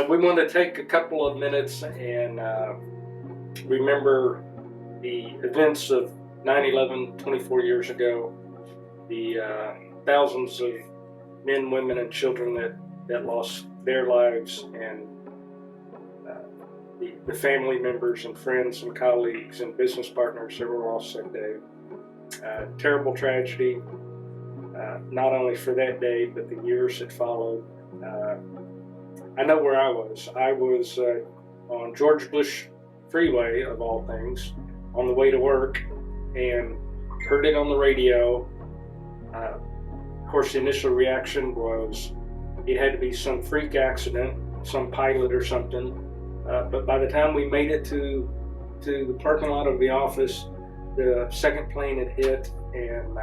We want to take a couple of minutes and remember the events of 9/11 24 years ago, the thousands of men, women, and children that lost their lives, and the family members and friends and colleagues and business partners that were lost that day. Terrible tragedy, not only for that day, but the years that followed. I know where I was. I was on George Bush Freeway, of all things, on the way to work, and heard it on the radio. Of course, the initial reaction was it had to be some freak accident, some pilot or something. But by the time we made it to the parking lot of the office, the second plane had hit, and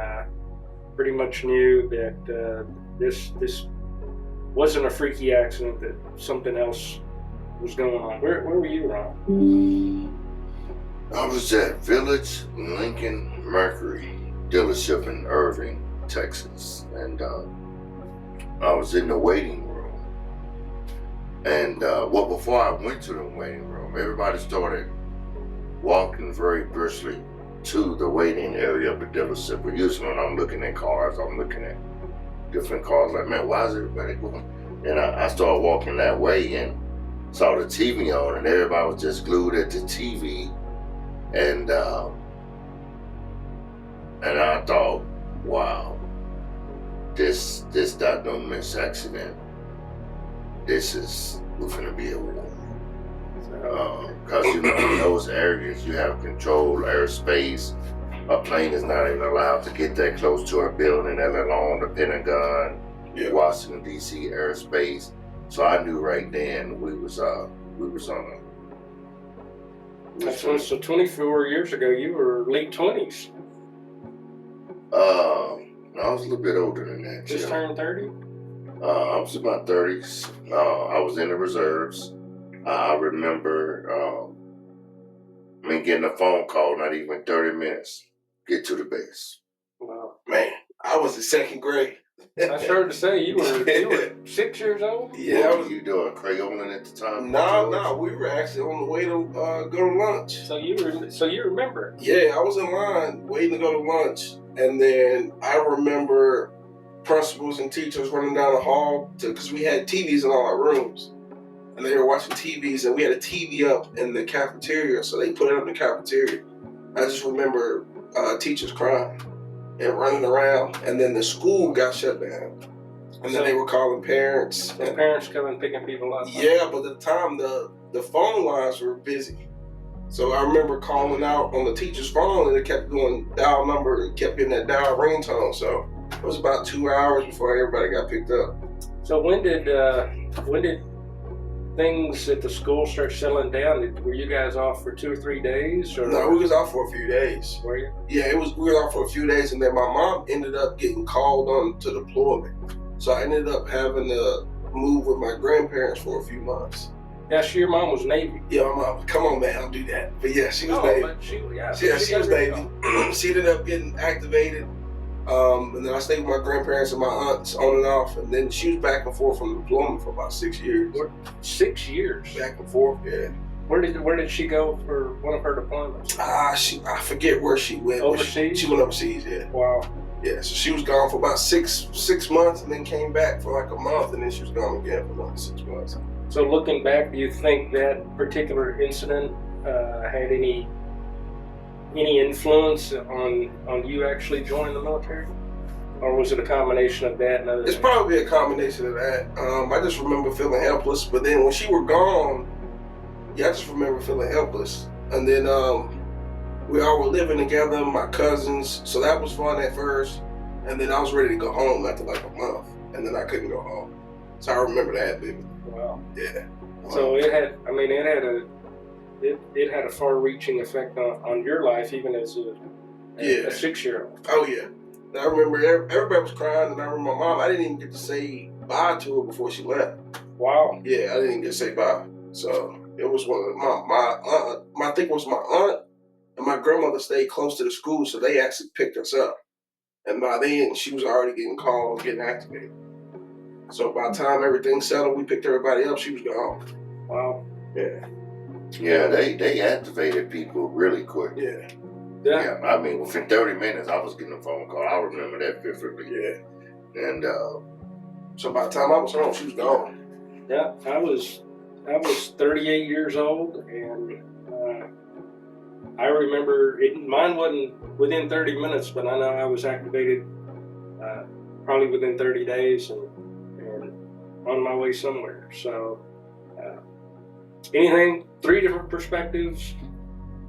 pretty much knew that this wasn't a freaky accident, that something else was going on. Where were you, Ron? I was at Village Lincoln Mercury dealership in Irving, Texas, and I was in the waiting room. And before I went to the waiting room, everybody started walking very briskly to the waiting area of the dealership. But usually when I'm looking at cars, I'm looking at different cars, like, man, why is everybody going? And I started walking that way and saw the TV on, and everybody was just glued at the TV. And I thought, wow, this not no miss accident. This is gonna be a war. Because in those areas you have controlled airspace. A plane is not even allowed to get that close to a building, let alone the Pentagon, Washington D.C. airspace. So I knew right then we was on a. So 24 years ago, you were late 20s. I was a little bit older than that. Just turned 30? I was about 30s. I was in the reserves. I remember getting a phone call, not even 30 minutes, get to the base. Wow. Man, I was in second grade. I started to say, you were 6 years old? Yeah. What were you doing, Crayoling at the time? No, we were actually on the way to go to lunch. So you remember? Yeah, I was in line waiting to go to lunch, and then I remember principals and teachers running down the hall because we had TVs in all our rooms, and they were watching TVs, and we had a TV up in the cafeteria, so they put it up in the cafeteria. I just remember teachers crying and running around, and then the school got shut down, and then they were calling parents. And parents coming picking people up. Yeah, but at the time the phone lines were busy, so I remember calling out on the teacher's phone, and it kept going dial number, it kept getting that dial ringtone. So it was about 2 hours before everybody got picked up. So when did things at the school start settling down? Were you guys off for 2 or 3 days? Or? No, we was off for a few days. Were you? Yeah, we were off for a few days, and then my mom ended up getting called on to deployment. So I ended up having to move with my grandparents for a few months. Yeah, your mom was Navy. Yeah, my mom, come on, man, don't do that. But yeah, she was Navy. But she was Navy. She ended up getting activated. And then I stayed with my grandparents and my aunts on and off, and then she was back and forth from deployment for about 6 years. 6 years? Back and forth, yeah. Where did she go for one of her deployments? I forget where she went. Overseas? She went overseas, yeah. Wow. Yeah, so she was gone for about six months, and then came back for like a month, and then she was gone again for another 6 months. So looking back, do you think that particular incident had any influence on you actually joining the military? Or was it a combination of that and other It's things? probably a combination of that. I just remember feeling helpless, but then when she were gone, I just remember feeling helpless. And then we all were living together, my cousins, so that was fun at first. And then I was ready to go home after like a month, and then I couldn't go home. So I remember that vividly. Wow. Yeah. So it had a far-reaching effect on your life, even as a 6-year-old. Oh yeah. And I remember everybody was crying, and I remember my mom. I didn't even get to say bye to her before she left. Wow. Yeah, I didn't get to say bye. So it was one of my aunt. I think it was my aunt and my grandmother stayed close to the school, so they actually picked us up. And by then, she was already getting called, getting activated. So by the time everything settled, we picked everybody up. She was gone. Wow. Yeah. Yeah, they activated people really quick. Yeah. Yeah. Yeah, I mean, within 30 minutes, I was getting a phone call. I remember that vividly. Yeah. And So by the time I was home, she was gone. Yeah. I was 38 years old, and I remember mine wasn't within 30 minutes, but I know I was activated probably within 30 days and on my way somewhere. So anything, 3 different perspectives.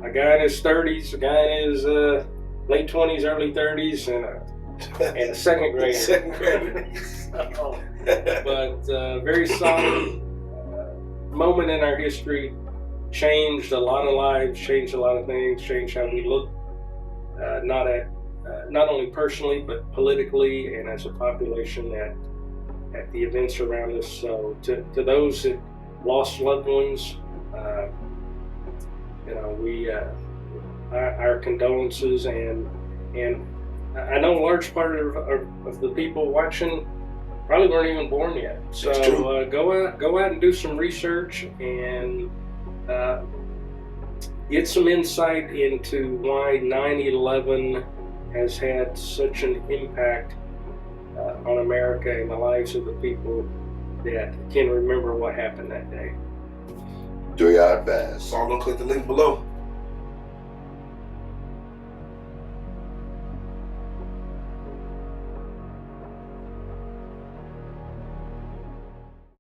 A guy in his 30s, a guy in his late 20s, early 30s, and a second grader. Second grader. But very solid moment in our history. Changed a lot of lives, changed a lot of things, changed how we look, not only personally but politically and as a population at the events around us. So to those that lost loved ones, our condolences, and I know a large part of the people watching probably weren't even born yet. So go out and do some research and get some insight into why 9/11 has had such an impact on America and the lives of the people that can remember what happened that day. do your best. So I'm gonna click the link below.